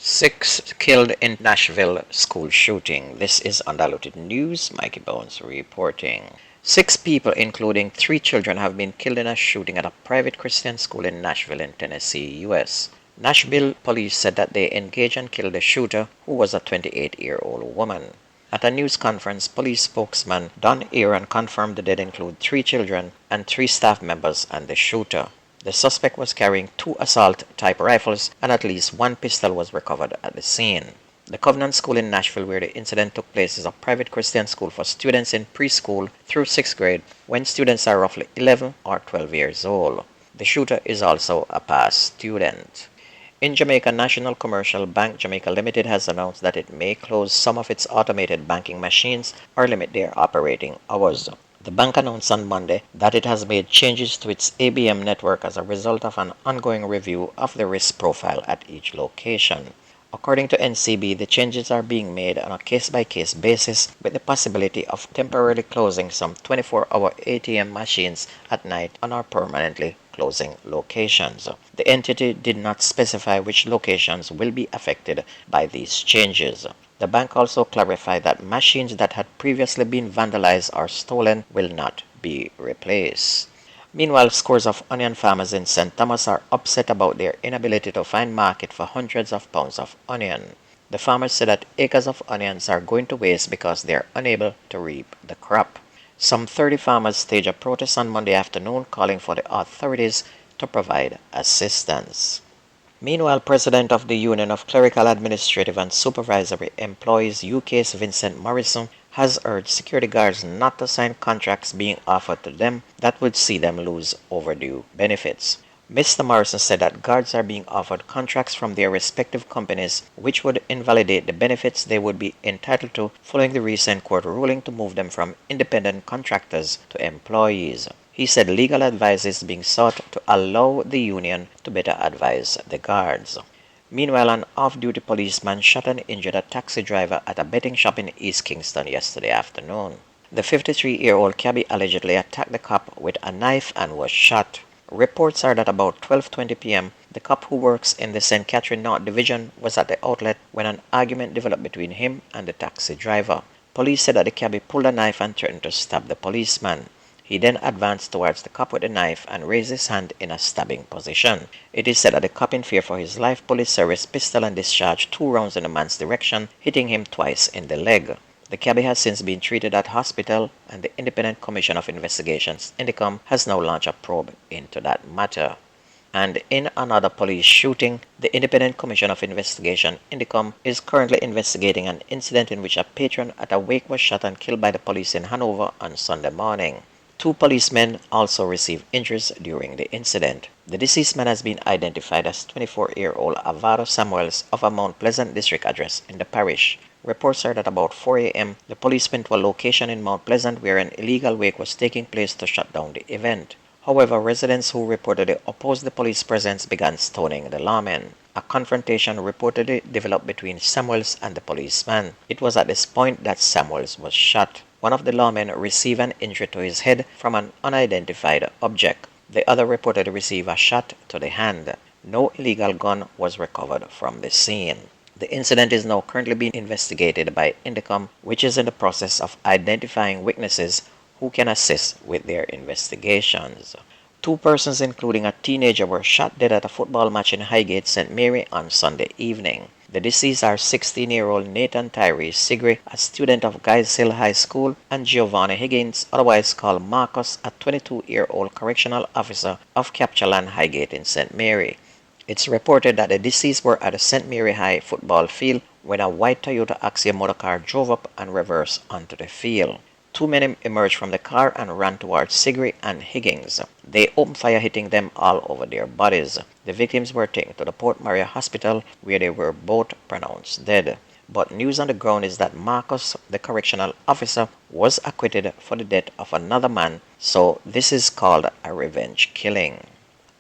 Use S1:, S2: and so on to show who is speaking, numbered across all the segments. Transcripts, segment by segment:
S1: 6 killed in Nashville school shooting. This is Undiluted News. Mikey Bones reporting. 6 people, including 3 children, have been killed in a shooting at a private Christian school in Nashville in Tennessee, U.S. Nashville police said that they engaged and killed the shooter, who was a 28-year-old woman. At a news conference, police spokesman Don Aaron confirmed the dead include 3 children and 3 staff members and the shooter. The suspect was carrying 2 assault-type rifles and at least 1 pistol was recovered at the scene. The Covenant School in Nashville, where the incident took place, is a private Christian school for students in preschool through 6th grade when students are roughly 11 or 12 years old. The shooter is also a past student. In Jamaica, National Commercial Bank Jamaica Limited has announced that it may close some of its automated banking machines or limit their operating hours. The bank announced on Monday that it has made changes to its ABM network as a result of an ongoing review of the risk profile at each location. According to NCB, the changes are being made on a case-by-case basis with the possibility of temporarily closing some 24-hour ATM machines at night on our permanently closing locations. The entity did not specify which locations will be affected by these changes. The bank also clarified that machines that had previously been vandalized or stolen will not be replaced. Meanwhile, scores of onion farmers in St. Thomas are upset about their inability to find market for hundreds of pounds of onion. The farmers say that acres of onions are going to waste because they are unable to reap the crop. Some 30 farmers staged a protest on Monday afternoon calling for the authorities to provide assistance. Meanwhile, President of the Union of Clerical, Administrative and Supervisory Employees, UK's Vincent Morrison, has urged security guards not to sign contracts being offered to them that would see them lose overdue benefits. Mr. Morrison said that guards are being offered contracts from their respective companies which would invalidate the benefits they would be entitled to following the recent court ruling to move them from independent contractors to employees. He said legal advice is being sought to allow the union to better advise the guards. Meanwhile, an off-duty policeman shot and injured a taxi driver at a betting shop in East Kingston yesterday afternoon. The 53-year-old cabbie allegedly attacked the cop with a knife and was shot. Reports are that about 12:20 p.m., the cop who works in the St. Catherine North Division was at the outlet when an argument developed between him and the taxi driver. Police said that the cabbie pulled a knife and threatened to stab the policeman. He then advanced towards the cop with the knife and raised his hand in a stabbing position. It is said that the cop, in fear for his life, pulled his service pistol and discharged 2 rounds in the man's direction, hitting him twice in the leg. The cabbie has since been treated at hospital, and the Independent Commission of Investigations, INDECOM, has now launched a probe into that matter. And in another police shooting, the Independent Commission of Investigation, INDECOM, is currently investigating an incident in which a patron at a wake was shot and killed by the police in Hanover on Sunday morning. 2 policemen also received injuries during the incident. The deceased man has been identified as 24-year-old Alvaro Samuels of a Mount Pleasant district address in the parish. Reports are that about 4 a.m., the police went to a location in Mount Pleasant where an illegal wake was taking place to shut down the event. However, residents who reportedly opposed the police presence began stoning the lawmen. A confrontation reportedly developed between Samuels and the policeman. It was at this point that Samuels was shot. One of the lawmen received an injury to his head from an unidentified object. The other reportedly received a shot to the hand. No illegal gun was recovered from the scene. The incident is now currently being investigated by INDECOM, which is in the process of identifying witnesses who can assist with their investigations. 2 persons, including a teenager, were shot dead at a football match in Highgate, St. Mary on Sunday evening. The deceased are 16-year-old Nathan Tyree Sigri, a student of Guys Hill High School, and Giovanni Higgins, otherwise called Marcus, a 22-year-old correctional officer of Captureland Highgate in St. Mary. It's reported that the deceased were at the St. Mary High football field when a white Toyota Axia motorcar drove up and reversed onto the field. 2 men emerged from the car and ran towards Sigri and Higgins. They opened fire, hitting them all over their bodies. The victims were taken to the Port Maria Hospital, where they were both pronounced dead. But news on the ground is that Marcus, the correctional officer, was acquitted for the death of another man, so this is called a revenge killing.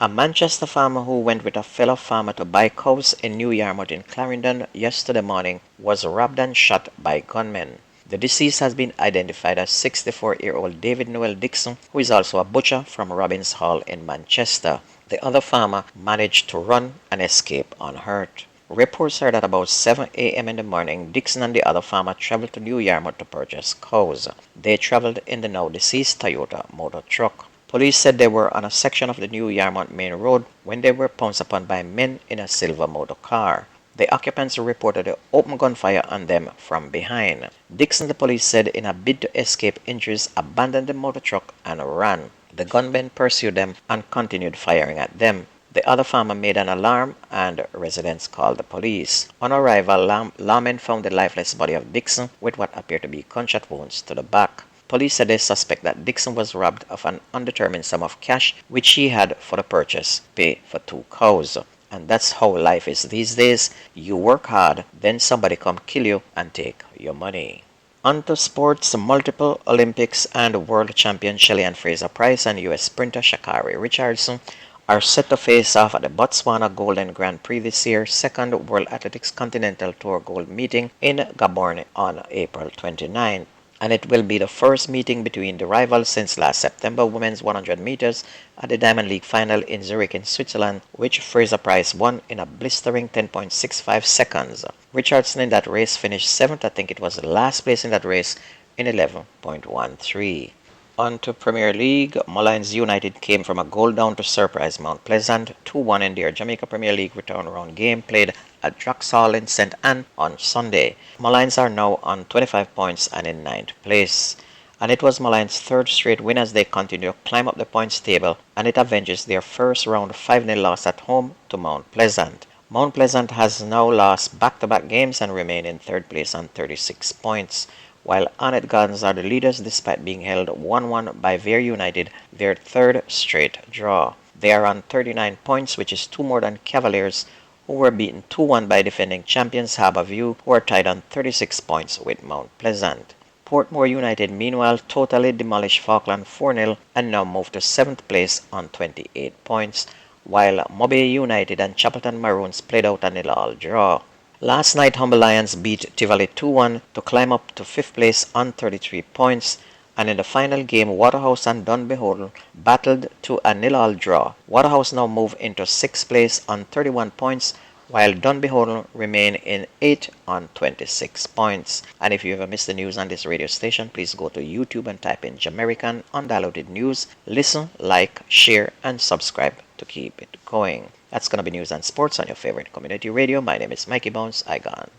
S1: A Manchester farmer who went with a fellow farmer to buy cows in New Yarmouth in Clarendon yesterday morning was robbed and shot by gunmen. The deceased has been identified as 64-year-old David Noel Dixon, who is also a butcher from Robbins Hall in Manchester. The other farmer managed to run and escape unhurt. Reports are that about 7 a.m. in the morning, Dixon and the other farmer traveled to New Yarmouth to purchase cows. They traveled in the now deceased Toyota motor truck. Police said they were on a section of the New Yarmouth main road when they were pounced upon by men in a silver motor car. The occupants reported an open gunfire on them from behind. Dixon, the police said, in a bid to escape injuries, abandoned the motor truck and ran. The gunmen pursued them and continued firing at them. The other farmer made an alarm and residents called the police. On arrival, lawmen found the lifeless body of Dixon with what appeared to be gunshot wounds to the back. Police said they suspect that Dixon was robbed of an undetermined sum of cash which he had for the purchase, pay for 2 cows. And that's how life is these days. You work hard, then somebody come kill you and take your money. On to sports, multiple Olympics and world champion Shelly-Ann Fraser-Pryce and U.S. sprinter Sha'Carri Richardson are set to face off at the Botswana Golden Grand Prix this year, second World Athletics Continental Tour Gold meeting in Gaborone on April 29th. And it will be the first meeting between the rivals since last September women's 100 meters at the Diamond League final in Zurich in Switzerland, which Fraser-Pryce won in a blistering 10.65 seconds. Richardson in that race finished 7th, I think it was the last place in that race, in 11.13. On to Premier League, Mullines United came from a goal down to surprise Mount Pleasant 2-1 in their Jamaica Premier League return round game played at Draxall in St. Anne on Sunday. Mullines are now on 25 points and in 9th place. And it was Mullines' third straight win as they continue to climb up the points table, and it avenges their first round 5-0 loss at home to Mount Pleasant. Mount Pleasant has now lost back-to-back games and remain in third place on 36 points. While Honett Gardens are the leaders despite being held 1-1 by Vere United, their third straight draw. They are on 39 points, which is 2 more than Cavaliers, who were beaten 2-1 by defending champions Harbourview, who are tied on 36 points with Mount Pleasant. Portmore United, meanwhile, totally demolished Falkland 4-0 and now move to 7th place on 28 points, while Mobay United and Chapelton Maroons played out a 0-0 draw. Last night, Humble Lions beat Tivoli 2-1 to climb up to 5th place on 33 points, and in the final game, Waterhouse and Dunbeholden battled to a 0-0 draw. Waterhouse now move into 6th place on 31 points, while Dunbeholden remain in 8th on 26 points. And if you ever missed the news on this radio station, please go to YouTube and type in Jamaican Undiluted News. Listen, like, share, and subscribe to keep it going. That's going to be news and sports on your favorite community radio. My name is Mikey Bones. I gone.